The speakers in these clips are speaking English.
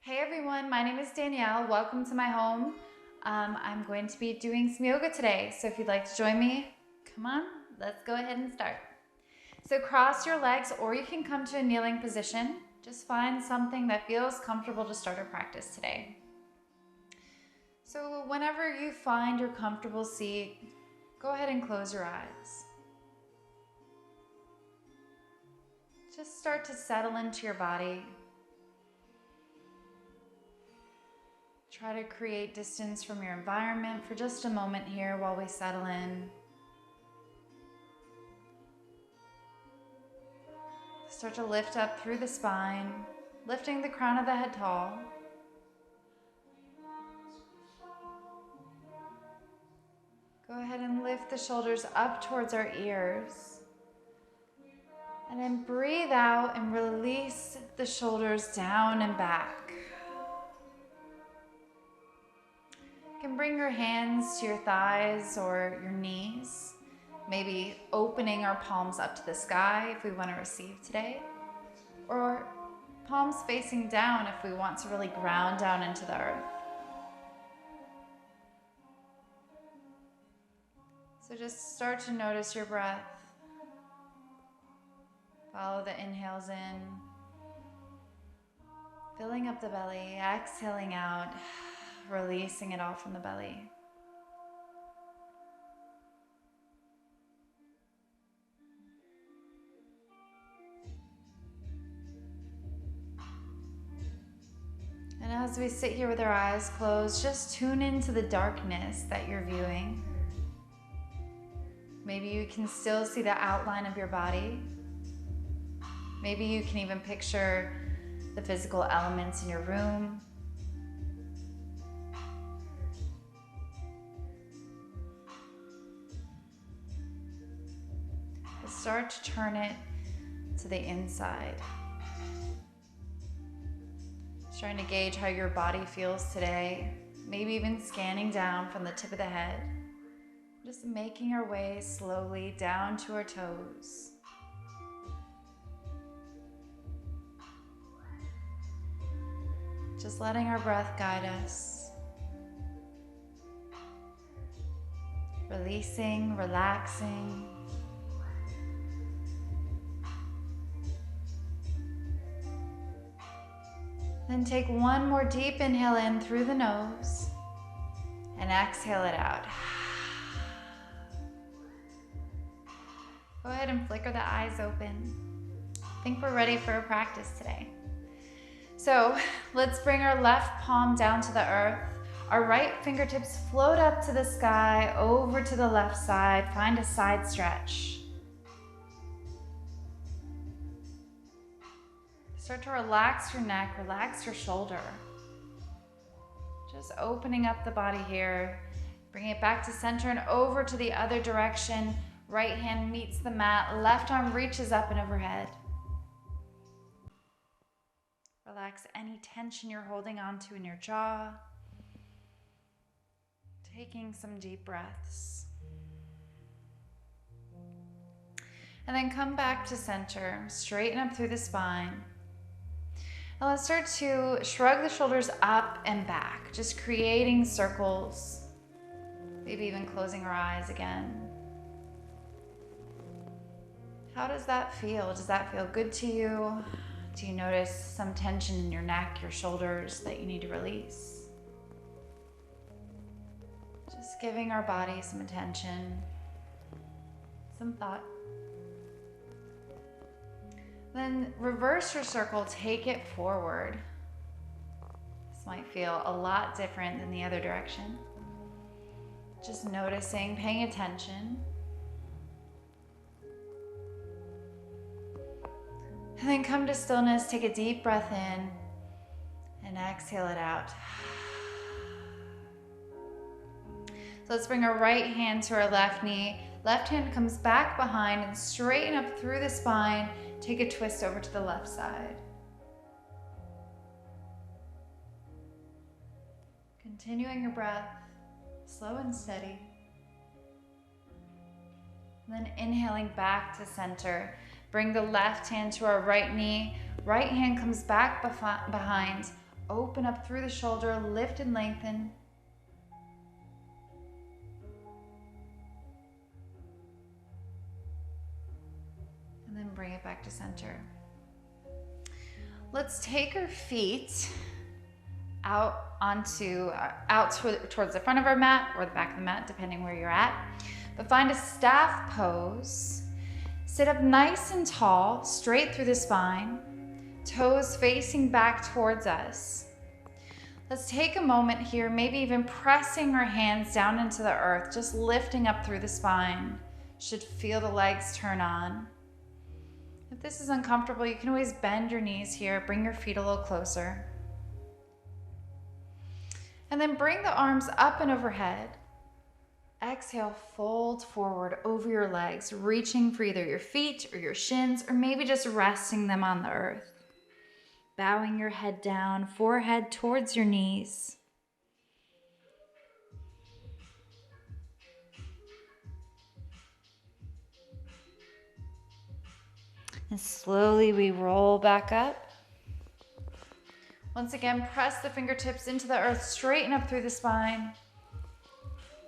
Hey everyone, my name is Danielle. Welcome to my home. I'm going to be doing some yoga today, so if you'd like to join me, come on, let's go ahead and start. So cross your legs, or you can come to a kneeling position. Just find something that feels comfortable to start our practice today. So whenever you find your comfortable seat, go ahead and close your eyes. Just start to settle into your body. Try to create distance from your environment for just a moment here while we settle in. Start to lift up through the spine, lifting the crown of the head tall. Go ahead and lift the shoulders up towards our ears. And then breathe out and release the shoulders down and back. You can bring your hands to your thighs or your knees, maybe opening our palms up to the sky if we want to receive today, or palms facing down if we want to really ground down into the earth. So just start to notice your breath. Follow the inhales in, filling up the belly, exhaling out, releasing it all from the belly. And as we sit here with our eyes closed, just tune into the darkness that you're viewing. Maybe you can still see the outline of your body. Maybe you can even picture the physical elements in your room. Start to turn it to the inside. Just trying to gauge how your body feels today. Maybe even scanning down from the tip of the head. Just making our way slowly down to our toes. Just letting our breath guide us. Releasing, relaxing. Then take one more deep inhale in through the nose and exhale it out. Go ahead and flicker the eyes open. I think we're ready for a practice today. So let's bring our left palm down to the earth. Our right fingertips float up to the sky, over to the left side. Find a side stretch. Start to relax your neck, relax your shoulder. Just opening up the body here. Bring it back to center and over to the other direction. Right hand meets the mat, left arm reaches up and overhead. Relax any tension you're holding onto in your jaw. Taking some deep breaths. And then come back to center, straighten up through the spine. Now let's start to shrug the shoulders up and back, just creating circles, maybe even closing our eyes again. How does that feel? Does that feel good to you? Do you notice some tension in your neck, your shoulders that you need to release? Just giving our body some attention, some thought. Then reverse your circle, take it forward. This might feel a lot different than the other direction. Just noticing, paying attention. And then come to stillness, take a deep breath in and exhale it out. So let's bring our right hand to our left knee. Left hand comes back behind and straighten up through the spine. Take a twist over to the left side. Continuing your breath, slow and steady. And then inhaling back to center. Bring the left hand to our right knee. Right hand comes back behind. Open up through the shoulder, lift and lengthen. And then bring it back to center. Let's take our feet out towards the front of our mat or the back of the mat, depending where you're at. But find a staff pose. Sit up nice and tall, straight through the spine, toes facing back towards us. Let's take a moment here, maybe even pressing our hands down into the earth, just lifting up through the spine. Should feel the legs turn on. If this is uncomfortable, you can always bend your knees here, bring your feet a little closer. And then bring the arms up and overhead. Exhale, fold forward over your legs, reaching for either your feet or your shins, or maybe just resting them on the earth. Bowing your head down, forehead towards your knees. And slowly we roll back up. Once again, press the fingertips into the earth, straighten up through the spine.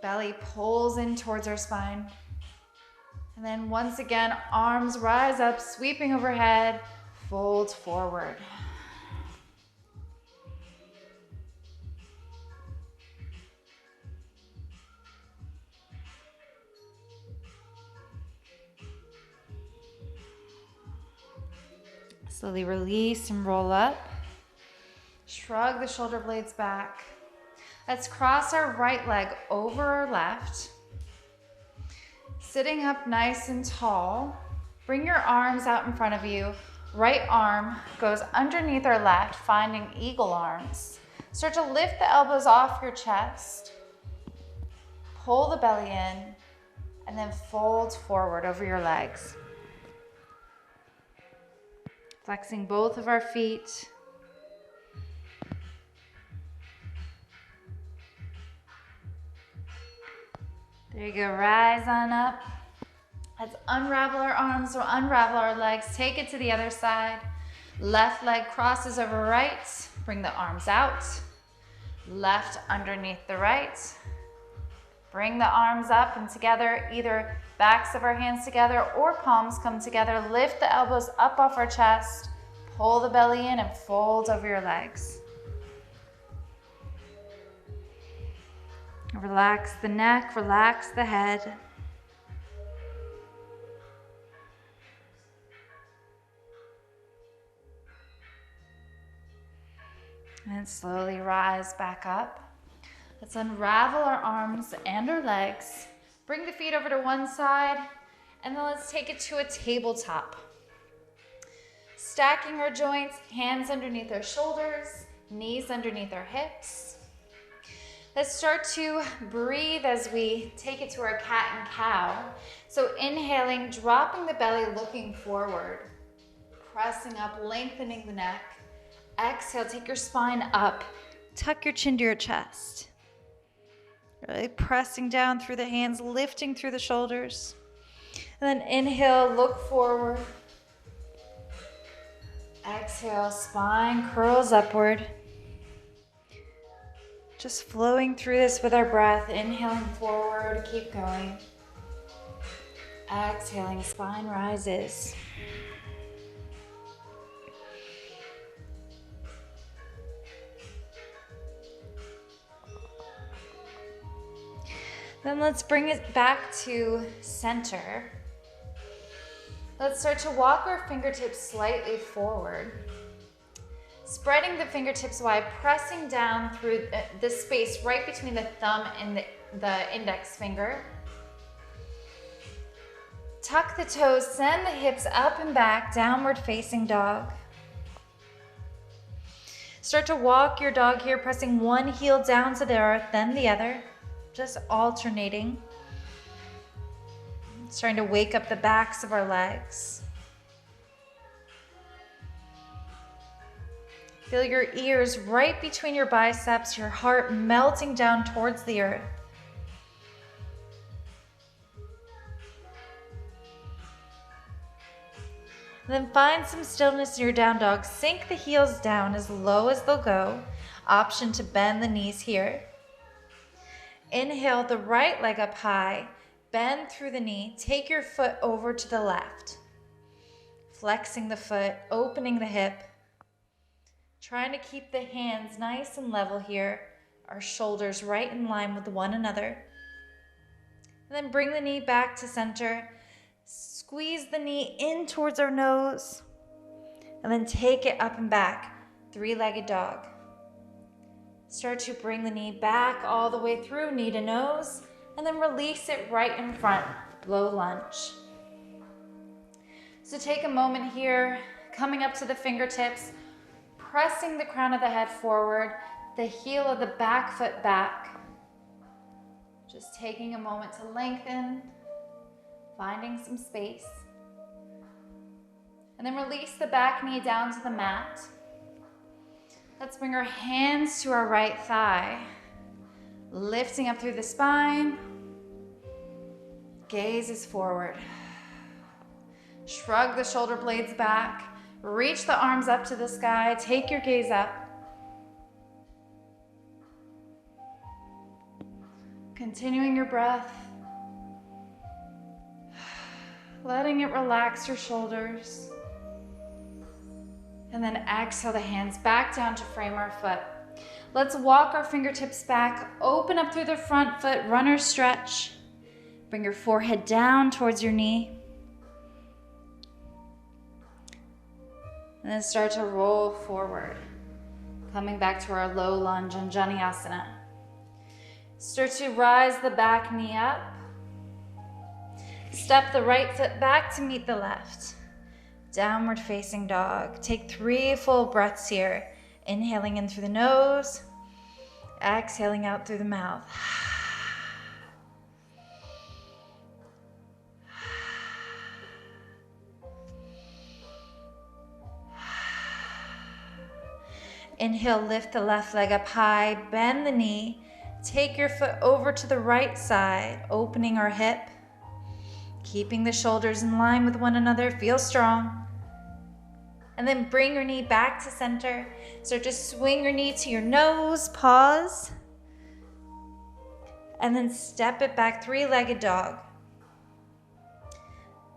Belly pulls in towards our spine. And then once again, arms rise up, sweeping overhead, fold forward. Slowly release and roll up. Shrug the shoulder blades back. Let's cross our right leg over our left. Sitting up nice and tall. Bring your arms out in front of you. Right arm goes underneath our left, finding eagle arms. Start to lift the elbows off your chest. Pull the belly in, and then fold forward over your legs. Flexing both of our feet. There you go, rise on up. Let's unravel our arms or unravel our legs. Take it to the other side. Left leg crosses over right. Bring the arms out. Left underneath the right. Bring the arms up and together, either backs of our hands together or palms come together. Lift the elbows up off our chest. Pull the belly in and fold over your legs. Relax the neck, relax the head. And slowly rise back up. Let's unravel our arms and our legs. Bring the feet over to one side, and then let's take it to a tabletop. Stacking our joints, hands underneath our shoulders, knees underneath our hips. Let's start to breathe as we take it to our cat and cow. So inhaling, dropping the belly, looking forward. Pressing up, lengthening the neck. Exhale, take your spine up. Tuck your chin to your chest. Really pressing down through the hands, lifting through the shoulders. And then inhale, look forward. Exhale, spine curls upward. Just flowing through this with our breath, inhaling forward, keep going. Exhaling, spine rises. Then let's bring it back to center. Let's start to walk our fingertips slightly forward. Spreading the fingertips wide, pressing down through the space right between the thumb and the index finger. Tuck the toes, send the hips up and back, downward facing dog. Start to walk your dog here, pressing one heel down to the earth, then the other. Just alternating. Starting to wake up the backs of our legs. Feel your ears right between your biceps, your heart melting down towards the earth. Then find some stillness in your down dog. Sink the heels down as low as they'll go. Option to bend the knees here. Inhale the right leg up high. Bend through the knee. Take your foot over to the left. Flexing the foot, opening the hip. Trying to keep the hands nice and level here. Our shoulders right in line with one another. And then bring the knee back to center. Squeeze the knee in towards our nose. And then take it up and back. Three-legged dog. Start to bring the knee back all the way through, knee to nose. And then release it right in front. Low lunge. So take a moment here, coming up to the fingertips, pressing the crown of the head forward, the heel of the back foot back. Just taking a moment to lengthen, finding some space. And then release the back knee down to the mat. Let's bring our hands to our right thigh, lifting up through the spine. Gaze is forward. Shrug the shoulder blades back. Reach the arms up to the sky. Take your gaze up. Continuing your breath. Letting it relax your shoulders. And then exhale the hands back down to frame our foot. Let's walk our fingertips back. Open up through the front foot. Runner stretch. Bring your forehead down towards your knee. And then start to roll forward. Coming back to our low lunge, Anjaneyasana. Start to rise the back knee up. Step the right foot back to meet the left. Downward facing dog. Take 3 full breaths here. Inhaling in through the nose. Exhaling out through the mouth. Inhale, lift the left leg up high, bend the knee, take your foot over to the right side, opening our hip, keeping the shoulders in line with one another, feel strong. And then bring your knee back to center. So just swing your knee to your nose, pause, and then step it back, 3-legged dog.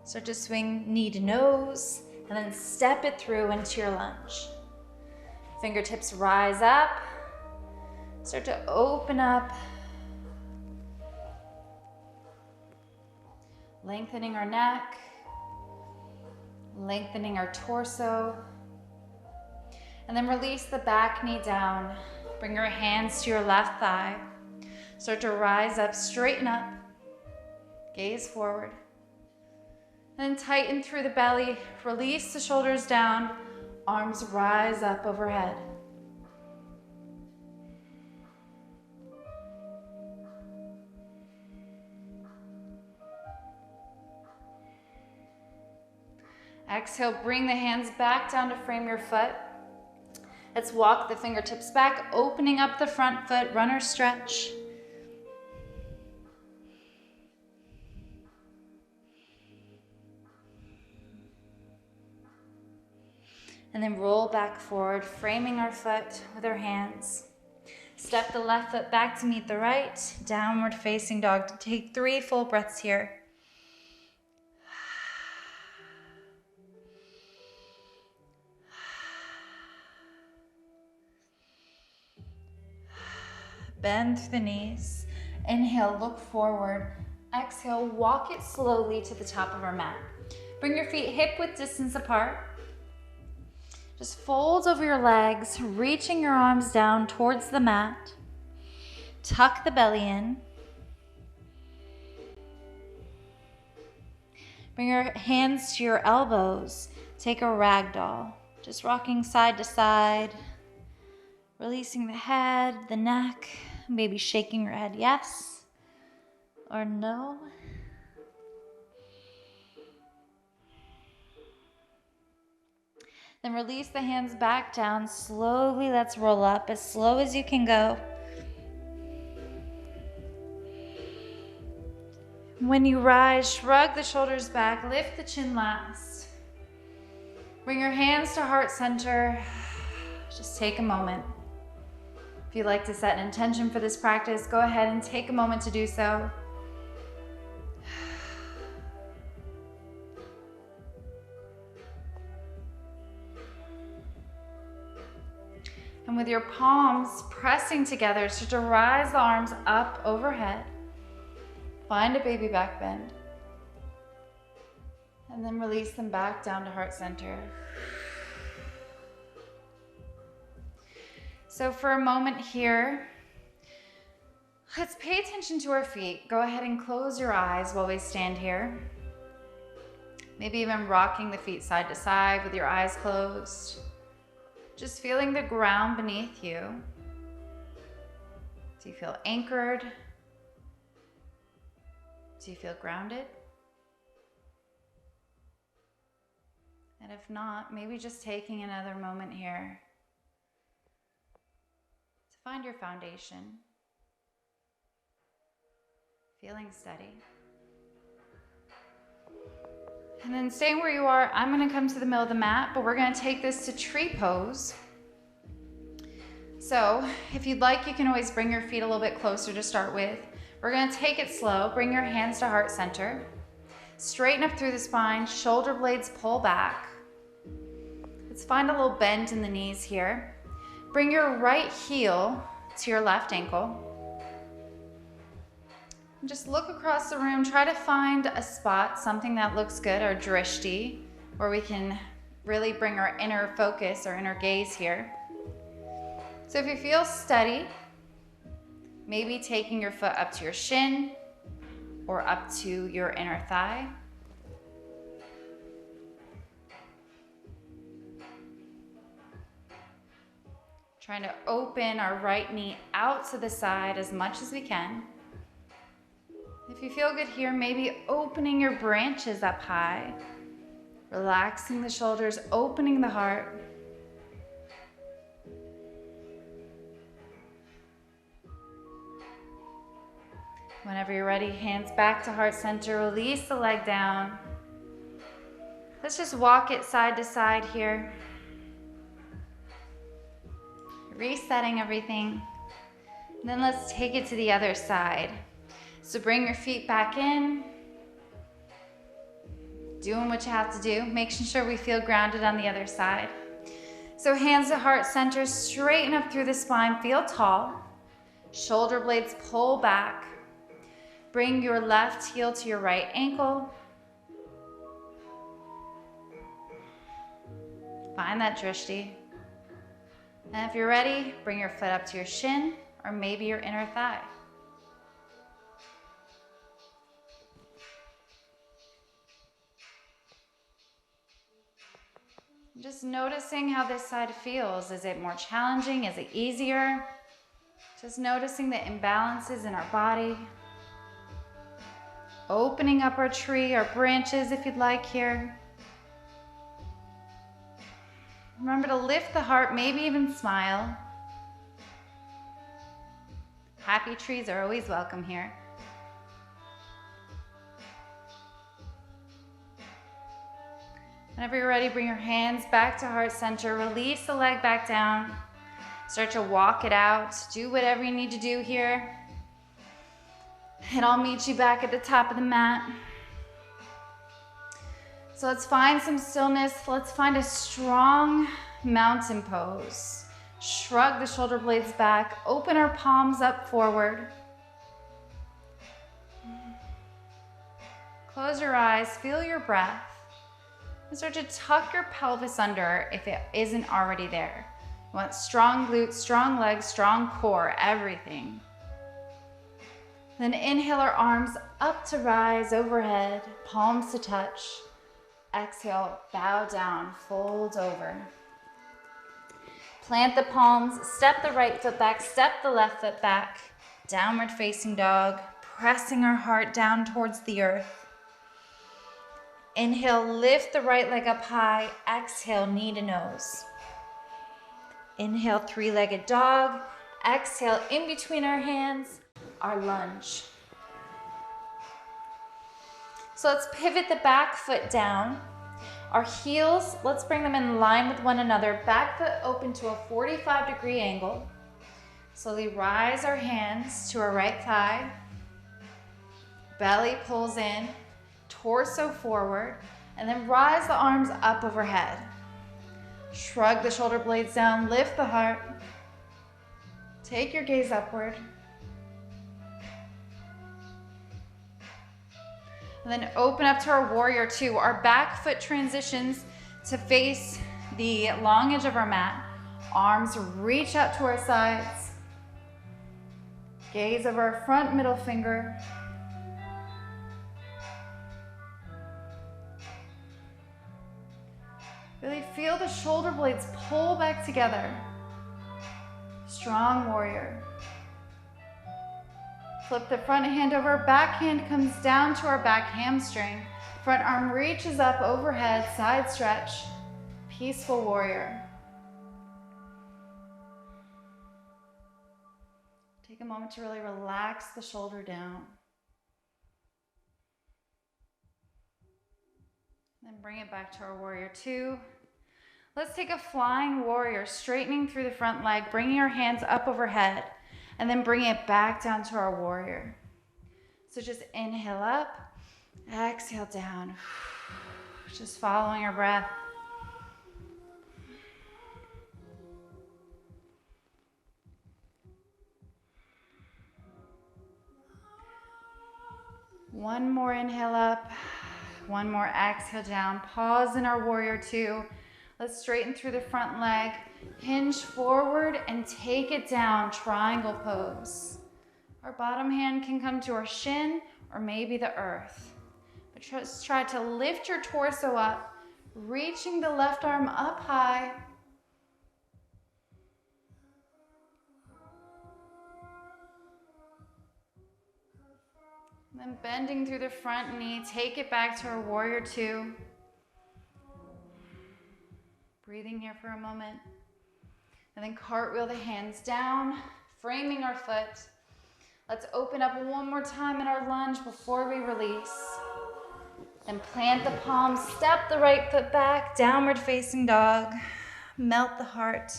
So just swing knee to nose, and then step it through into your lunge. Fingertips rise up. Start to open up. Lengthening our neck. Lengthening our torso. And then release the back knee down. Bring your hands to your left thigh. Start to rise up, straighten up. Gaze forward. And then tighten through the belly. Release the shoulders down. Arms rise up overhead. Exhale, bring the hands back down to frame your foot. Let's walk the fingertips back, opening up the front foot, runner stretch. And then roll back forward, framing our foot with our hands. Step the left foot back to meet the right. Downward facing dog. Take 3 full breaths here. Bend through the knees. Inhale, look forward. Exhale, walk it slowly to the top of our mat. Bring your feet hip-width distance apart. Just fold over your legs, reaching your arms down towards the mat. Tuck the belly in. Bring your hands to your elbows. Take a ragdoll. Just rocking side to side. Releasing the head, the neck. Maybe shaking your head yes or no. Then release the hands back down. Slowly, let's roll up as slow as you can go. When you rise, shrug the shoulders back. Lift the chin last. Bring your hands to heart center. Just take a moment. If you'd like to set an intention for this practice, go ahead and take a moment to do so. And with your palms pressing together, start to rise the arms up overhead. Find a baby back bend. And then release them back down to heart center. So for a moment here, let's pay attention to our feet. Go ahead and close your eyes while we stand here. Maybe even rocking the feet side to side with your eyes closed. Just feeling the ground beneath you. Do you feel anchored? Do you feel grounded? And if not, maybe just taking another moment here to find your foundation. Feeling steady. And then staying where you are, I'm going to come to the middle of the mat, but we're going to take this to tree pose. So if you'd like, you can always bring your feet a little bit closer to start with. We're going to take it slow. Bring your hands to heart center. Straighten up through the spine, shoulder blades pull back. Let's find a little bend in the knees here. Bring your right heel to your left ankle. And just look across the room, try to find a spot, something that looks good, our drishti, where we can really bring our inner focus, our inner gaze here. So if you feel steady, maybe taking your foot up to your shin or up to your inner thigh. Trying to open our right knee out to the side as much as we can. If you feel good here, maybe opening your branches up high, relaxing the shoulders, opening the heart. Whenever you're ready, hands back to heart center, release the leg down. Let's just walk it side to side here. Resetting everything. And then let's take it to the other side. So bring your feet back in. Doing what you have to do, making sure we feel grounded on the other side. So hands to heart center, straighten up through the spine, feel tall. Shoulder blades pull back. Bring your left heel to your right ankle. Find that drishti. And if you're ready, bring your foot up to your shin or maybe your inner thigh. Just noticing how this side feels. Is it more challenging? Is it easier? Just noticing the imbalances in our body. Opening up our tree, our branches if you'd like here. Remember to lift the heart, maybe even smile. Happy trees are always welcome here. Whenever you're ready, bring your hands back to heart center. Release the leg back down. Start to walk it out. Do whatever you need to do here. And I'll meet you back at the top of the mat. So let's find some stillness. Let's find a strong mountain pose. Shrug the shoulder blades back. Open our palms up forward. Close your eyes. Feel your breath. And start to tuck your pelvis under if it isn't already there. You want strong glutes, strong legs, strong core, everything. Then inhale our arms up to rise overhead, palms to touch. Exhale, bow down, fold over. Plant the palms, step the right foot back, step the left foot back. Downward facing dog, pressing our heart down towards the earth. Inhale, lift the right leg up high. Exhale, knee to nose. Inhale, three-legged dog. Exhale, in between our hands, our lunge. So let's pivot the back foot down Our heels, let's bring them in line with one another. Back foot open to a 45-degree angle. Slowly rise our hands to our right thigh. Belly pulls in, torso forward, and then rise the arms up overhead. Shrug the shoulder blades down, lift the heart. Take your gaze upward. And then open up to our warrior two. Our back foot transitions to face the long edge of our mat. Arms reach out to our sides. Gaze over our front middle finger. Really feel the shoulder blades pull back together. Strong warrior. Flip the front hand over, back hand comes down to our back hamstring. Front arm reaches up overhead, side stretch. Peaceful warrior. Take a moment to really relax the shoulder down. Then bring it back to our warrior two. Let's take a flying warrior, straightening through the front leg, bringing our hands up overhead, and then bring it back down to our warrior. So just inhale up, exhale down. Just following our breath. One more inhale up, one more exhale down. Pause in our warrior two. Let's straighten through the front leg, hinge forward and take it down, triangle pose. Our bottom hand can come to our shin or maybe the earth. But just try to lift your torso up, reaching the left arm up high. And then bending through the front knee, take it back to our warrior two. Breathing here for a moment. And then cartwheel the hands down, framing our foot. Let's open up one more time in our lunge before we release. Then plant the palms, step the right foot back, downward facing dog. Melt the heart.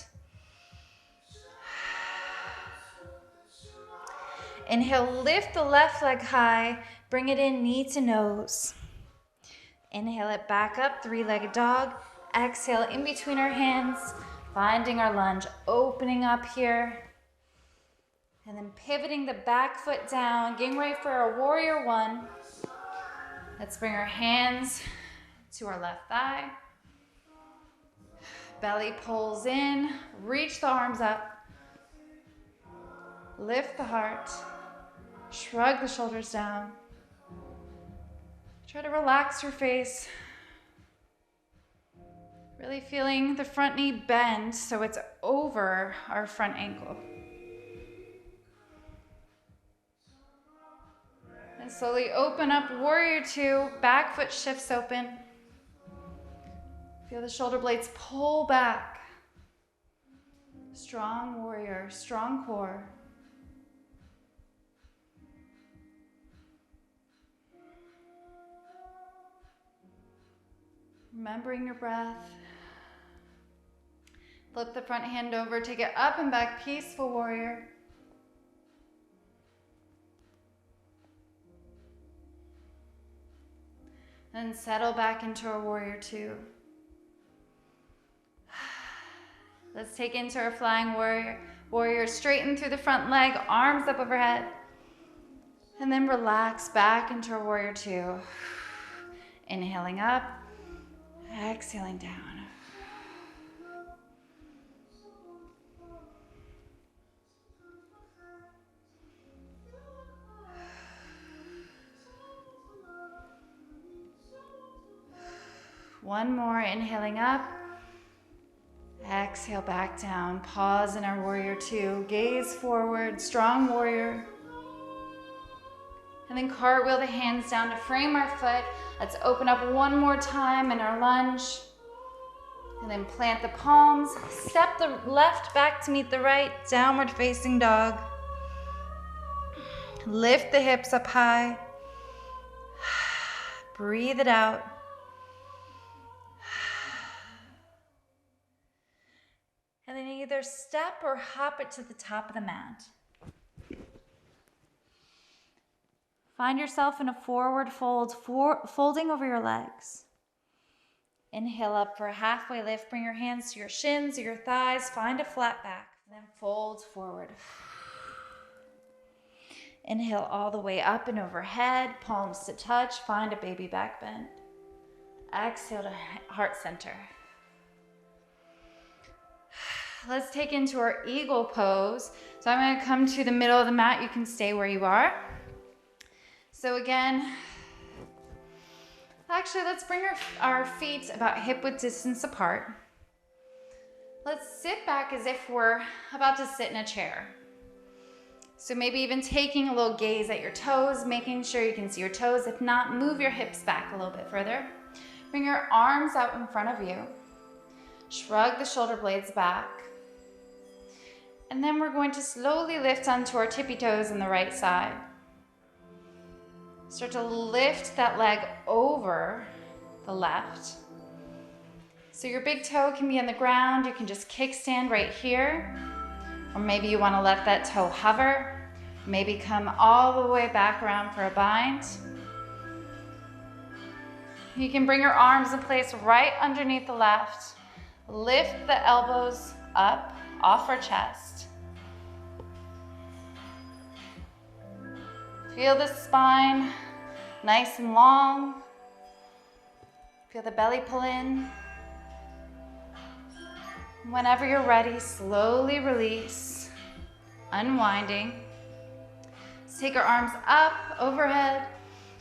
Inhale, lift the left leg high, bring it in knee to nose. Inhale it back up, three-legged dog. Exhale in between our hands, finding our lunge, opening up here. And then pivoting the back foot down, getting ready for our warrior one. Let's bring our hands to our left thigh. Belly pulls in, reach the arms up. Lift the heart, shrug the shoulders down. Try to relax your face. Really feeling the front knee bend so it's over our front ankle. And slowly open up, warrior two, back foot shifts open. Feel the shoulder blades pull back. Strong warrior, strong core. Remembering your breath. Flip the front hand over, take it up and back, peaceful warrior. And settle back into our warrior two. Let's take into our flying warrior. Warrior, straighten through the front leg, arms up overhead. And then relax back into our warrior two. Inhaling up, exhaling down. One more, inhaling up. Exhale back down. Pause in our warrior two. Gaze forward, strong warrior. And then cartwheel the hands down to frame our foot. Let's open up one more time in our lunge. And then plant the palms. Step the left back to meet the right. Downward facing dog. Lift the hips up high. Breathe it out. Either step or hop it to the top of the mat. Find yourself in a forward fold, folding over your legs. Inhale up for a halfway lift. Bring your hands to your shins or your thighs. Find a flat back. Then fold forward. Inhale all the way up and overhead. Palms to touch. Find a baby back bend. Exhale to heart center. Let's take into our eagle pose. So I'm going to come to the middle of the mat. You can stay where you are. So again, actually let's bring our feet about hip width distance apart. Let's sit back as if we're about to sit in a chair. So maybe even taking a little gaze at your toes, making sure you can see your toes. If not, move your hips back a little bit further. Bring your arms out in front of you. Shrug the shoulder blades back. And then we're going to slowly lift onto our tippy toes on the right side. Start to lift that leg over the left. So your big toe can be on the ground. You can just kickstand right here. Or maybe you want to let that toe hover. Maybe come all the way back around for a bind. You can bring your arms in place right underneath the left. Lift the elbows up off our chest. Feel the spine nice and long. Feel the belly pull in. Whenever you're ready, slowly release, unwinding. Let's take our arms up, overhead,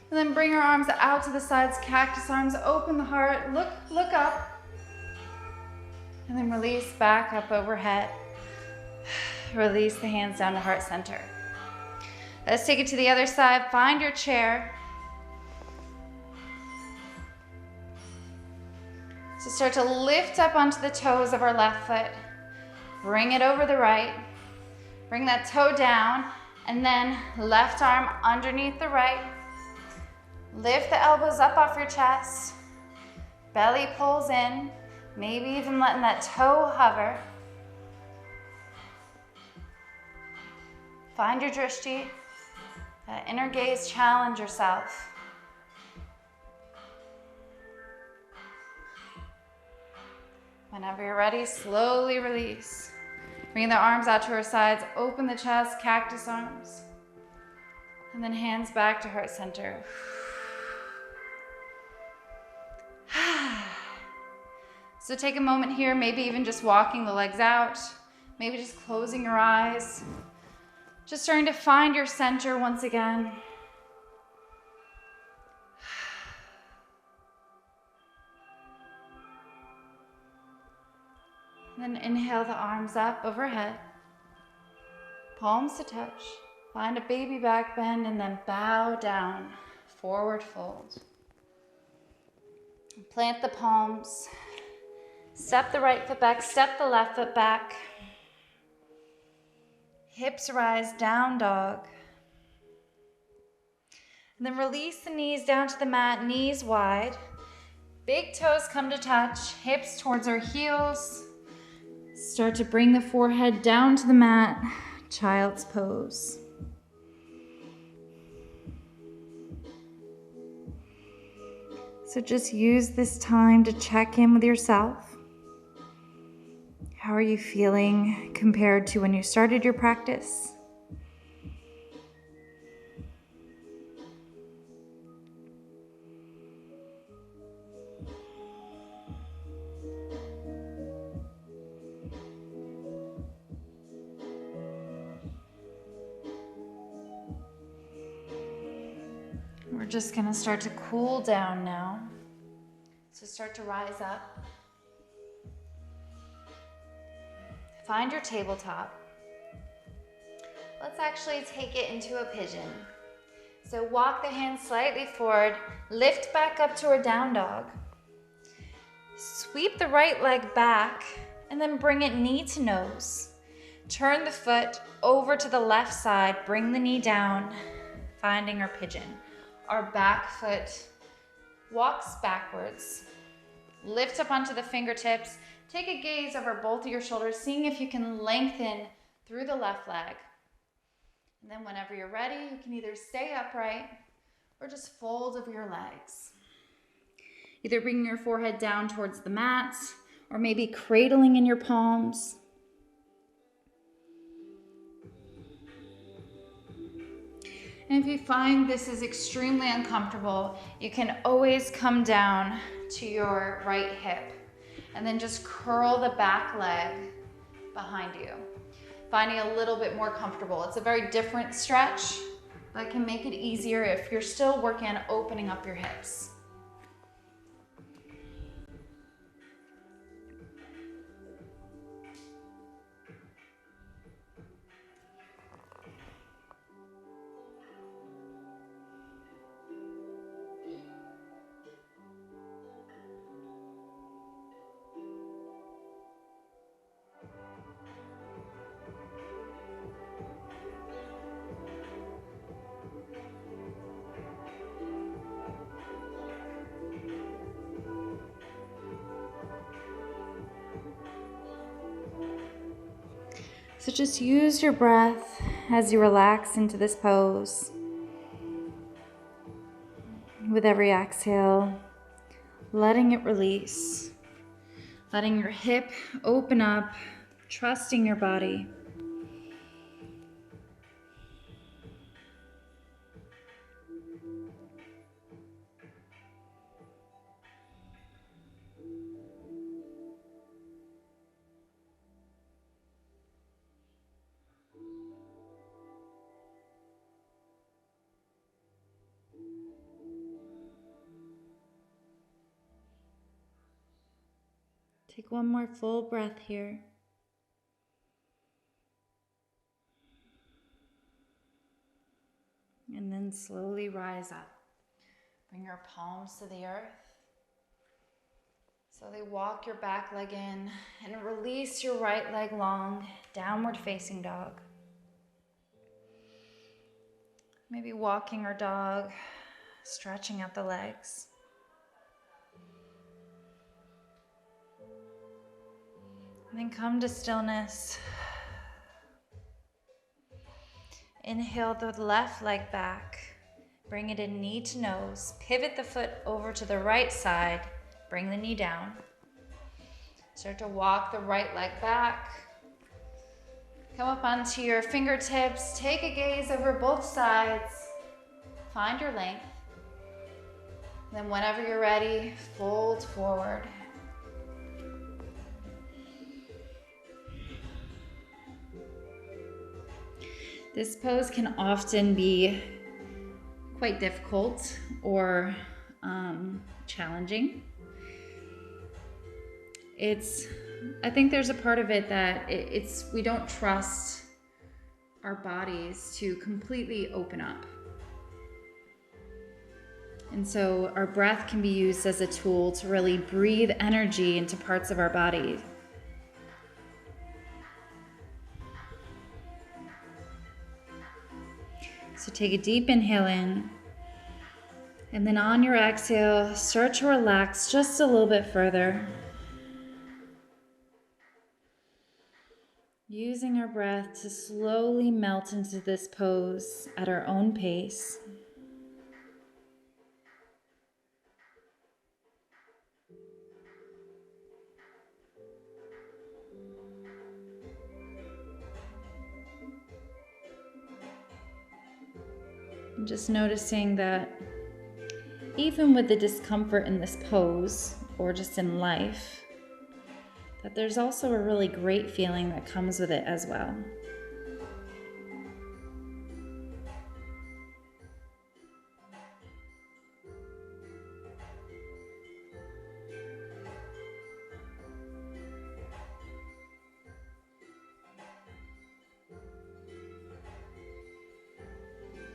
and then bring our arms out to the sides, cactus arms, open the heart, look up, and then release back up overhead. Release the hands down to heart center. Let's take it to the other side. Find your chair. So start to lift up onto the toes of our left foot. Bring it over the right. Bring that toe down, and then left arm underneath the right. Lift the elbows up off your chest. Belly pulls in. Maybe even letting that toe hover. Find your drishti. That inner gaze, challenge yourself. Whenever you're ready, slowly release. Bring the arms out to our sides, open the chest, cactus arms. And then hands back to heart center. So take a moment here, maybe even just walking the legs out, maybe just closing your eyes. Just starting to find your center once again. Then inhale the arms up overhead. Palms to touch. Find a baby back bend and then bow down. Forward fold. Plant the palms. Step the right foot back. Step the left foot back. Hips rise, down dog. And then release the knees down to the mat, knees wide. Big toes come to touch, hips towards our heels. Start to bring the forehead down to the mat, child's pose. So just use this time to check in with yourself. How are you feeling compared to when you started your practice? We're just going to start to cool down now. So start to rise up. Find your tabletop. Let's actually take it into a pigeon. So walk the hands slightly forward, lift back up to a down dog. Sweep the right leg back and then bring it knee to nose. Turn the foot over to the left side, bring the knee down, finding our pigeon. Our back foot walks backwards. Lift up onto the fingertips, Take a gaze over both of your shoulders, seeing if you can lengthen through the left leg. And then whenever you're ready, you can either stay upright or just fold over your legs. Either bringing your forehead down towards the mat or maybe cradling in your palms. And if you find this is extremely uncomfortable, you can always come down to your right hip and then just curl the back leg behind you, finding a little bit more comfortable. It's a very different stretch, but can make it easier if you're still working on opening up your hips. So just use your breath as you relax into this pose. With every exhale, letting it release, letting your hip open up, trusting your body. Take one more full breath here. And then slowly rise up. Bring your palms to the earth. Slowly walk your back leg in and release your right leg long, downward facing dog. Maybe walking our dog, stretching out the legs. And then come to stillness. Inhale the left leg back. Bring it in knee to nose. Pivot the foot over to the right side. Bring the knee down. Start to walk the right leg back. Come up onto your fingertips. Take a gaze over both sides. Find your length. Then whenever you're ready, fold forward. This pose can often be quite difficult or challenging. I think there's a part of it that we don't trust our bodies to completely open up. And so our breath can be used as a tool to really breathe energy into parts of our body. So take a deep inhale in, and then on your exhale, start to relax just a little bit further. Using our breath to slowly melt into this pose at our own pace. And just noticing that even with the discomfort in this pose, or just in life, that there's also a really great feeling that comes with it as well.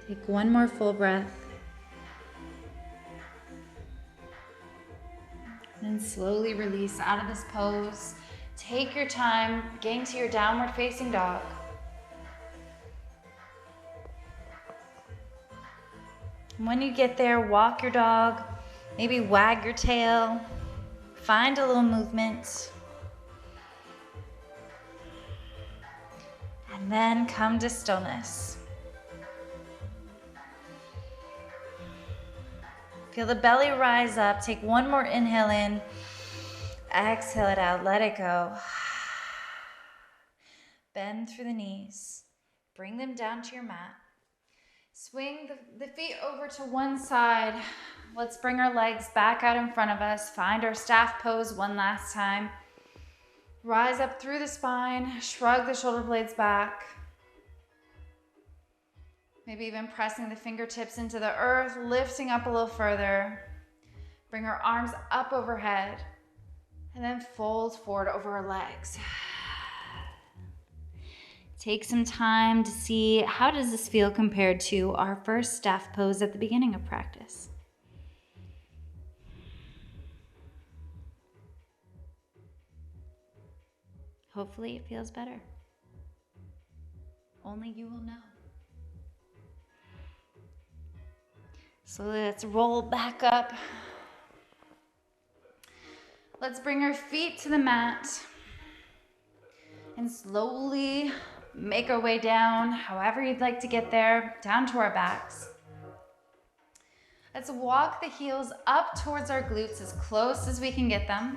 Take one more full breath. And slowly release out of this pose. Take your time, getting to your downward facing dog. And when you get there, walk your dog, maybe wag your tail, find a little movement. And then come to stillness. Feel the belly rise up. Take one more inhale in. Exhale it out. Let it go. Bend through the knees. Bring them down to your mat. Swing the feet over to one side. Let's bring our legs back out in front of us. Find our staff pose one last time. Rise up through the spine. Shrug the shoulder blades back. Maybe even pressing the fingertips into the earth, lifting up a little further. Bring our arms up overhead. And then fold forward over our legs. Take some time to see how does this feel compared to our first staff pose at the beginning of practice. Hopefully it feels better. Only you will know. So let's roll back up. Let's bring our feet to the mat and slowly make our way down, however you'd like to get there, down to our backs. Let's walk the heels up towards our glutes as close as we can get them.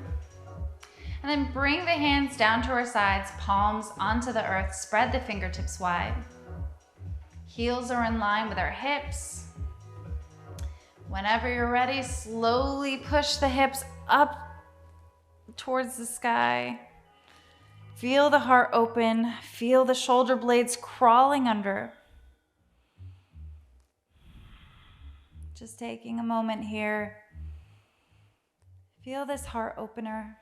And then bring the hands down to our sides, palms onto the earth, spread the fingertips wide. Heels are in line with our hips. Whenever you're ready, slowly push the hips up towards the sky. Feel the heart open. Feel the shoulder blades crawling under. Just taking a moment here. Feel this heart opener.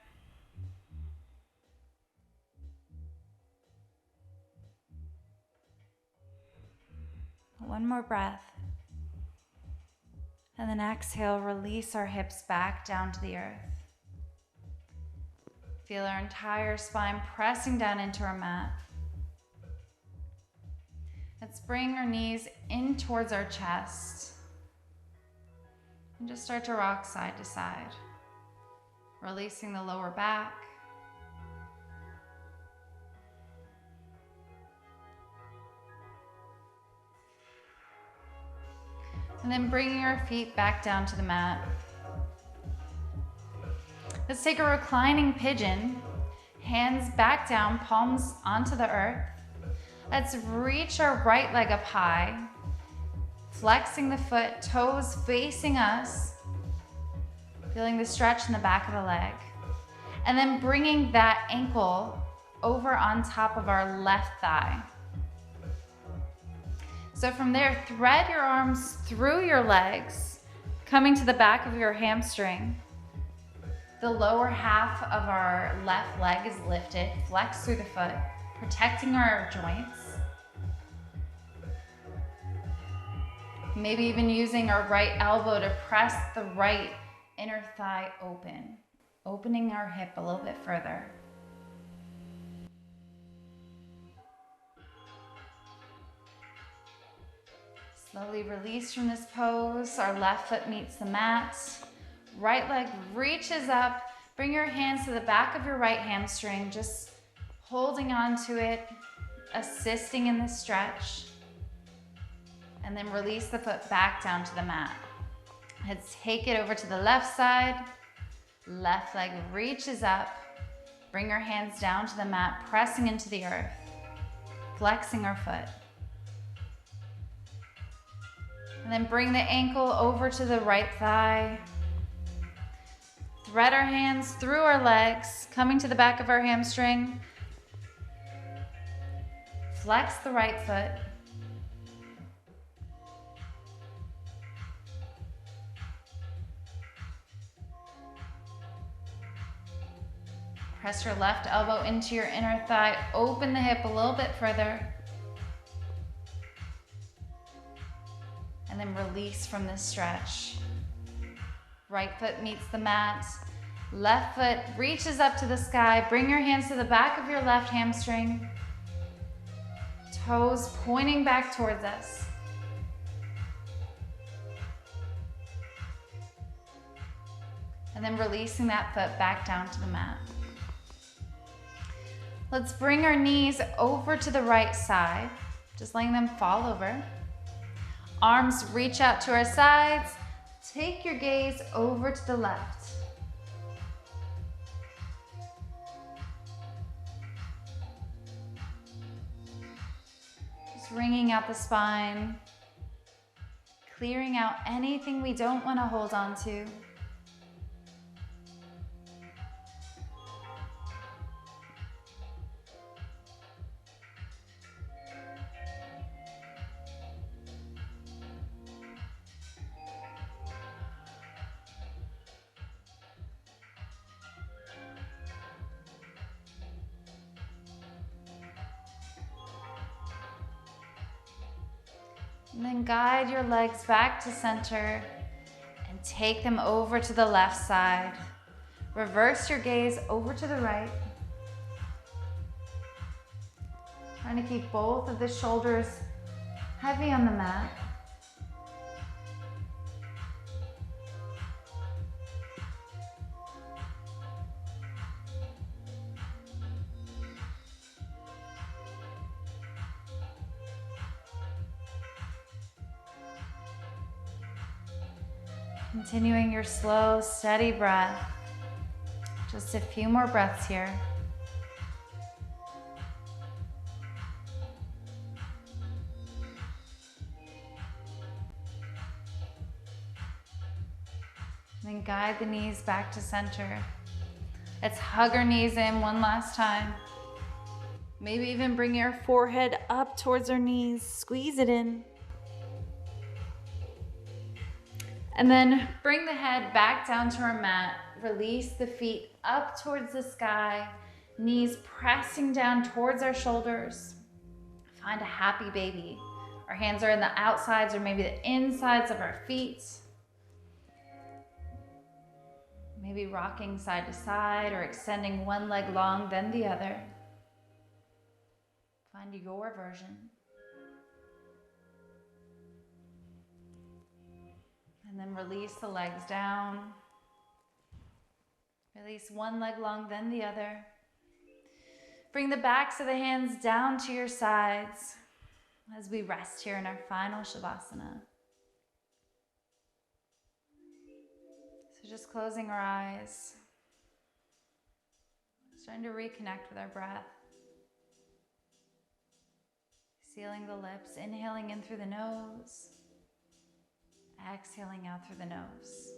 One more breath. And then exhale, release our hips back down to the earth. Feel our entire spine pressing down into our mat. Let's bring our knees in towards our chest. And just start to rock side to side. Releasing the lower back. And then bringing our feet back down to the mat. Let's take a reclining pigeon. Hands back down, palms onto the earth. Let's reach our right leg up high. Flexing the foot, toes facing us. Feeling the stretch in the back of the leg. And then bringing that ankle over on top of our left thigh. So from there, thread your arms through your legs, coming to the back of your hamstring. The lower half of our left leg is lifted, flex through the foot, protecting our joints. Maybe even using our right elbow to press the right inner thigh open, opening our hip a little bit further. Slowly release from this pose. Our left foot meets the mat. Right leg reaches up. Bring your hands to the back of your right hamstring, just holding on to it, assisting in the stretch. And then release the foot back down to the mat. Let's take it over to the left side. Left leg reaches up. Bring your hands down to the mat, pressing into the earth, flexing our foot. And then bring the ankle over to the right thigh. Thread our hands through our legs, coming to the back of our hamstring. Flex the right foot. Press your left elbow into your inner thigh. Open the hip a little bit further. And then release from this stretch. Right foot meets the mat. Left foot reaches up to the sky. Bring your hands to the back of your left hamstring. Toes pointing back towards us. And then releasing that foot back down to the mat. Let's bring our knees over to the right side, just letting them fall over. Arms reach out to our sides. Take your gaze over to the left. Just wringing out the spine, clearing out anything we don't want to hold on to. And then guide your legs back to center and take them over to the left side. Reverse your gaze over to the right. Trying to keep both of the shoulders heavy on the mat. Continuing your slow, steady breath. Just a few more breaths here. And then guide the knees back to center. Let's hug our knees in one last time. Maybe even bring your forehead up towards our knees. Squeeze it in. And then bring the head back down to our mat. Release the feet up towards the sky. Knees pressing down towards our shoulders. Find a happy baby. Our hands are in the outsides or maybe the insides of our feet. Maybe rocking side to side or extending one leg long, then the other. Find your version. And then release the legs down. Release one leg long, then the other. Bring the backs of the hands down to your sides as we rest here in our final Shavasana. So just closing our eyes. Starting to reconnect with our breath. Sealing the lips, inhaling in through the nose. Exhaling out through the nose.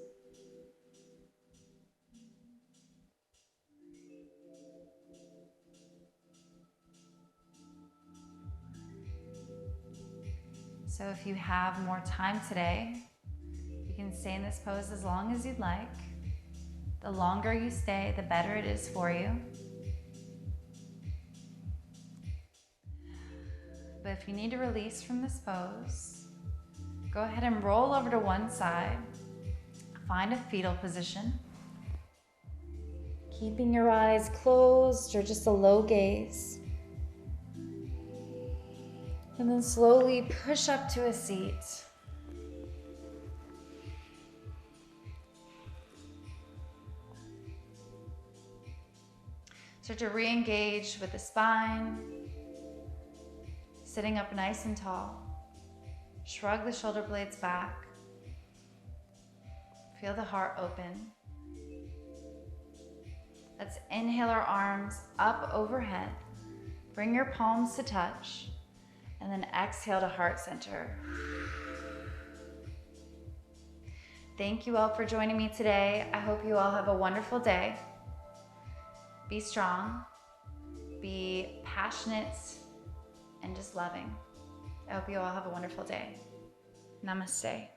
So if you have more time today, you can stay in this pose as long as you'd like. The longer you stay, the better it is for you. But if you need to release from this pose, go ahead and roll over to one side. Find a fetal position. Keeping your eyes closed or just a low gaze. And then slowly push up to a seat. Start to re-engage with the spine. Sitting up nice and tall. Shrug the shoulder blades back. Feel the heart open. Let's inhale our arms up overhead. Bring your palms to touch. And then exhale to heart center. Thank you all for joining me today. I hope you all have a wonderful day. Be strong. Be passionate and just loving. I hope you all have a wonderful day. Namaste.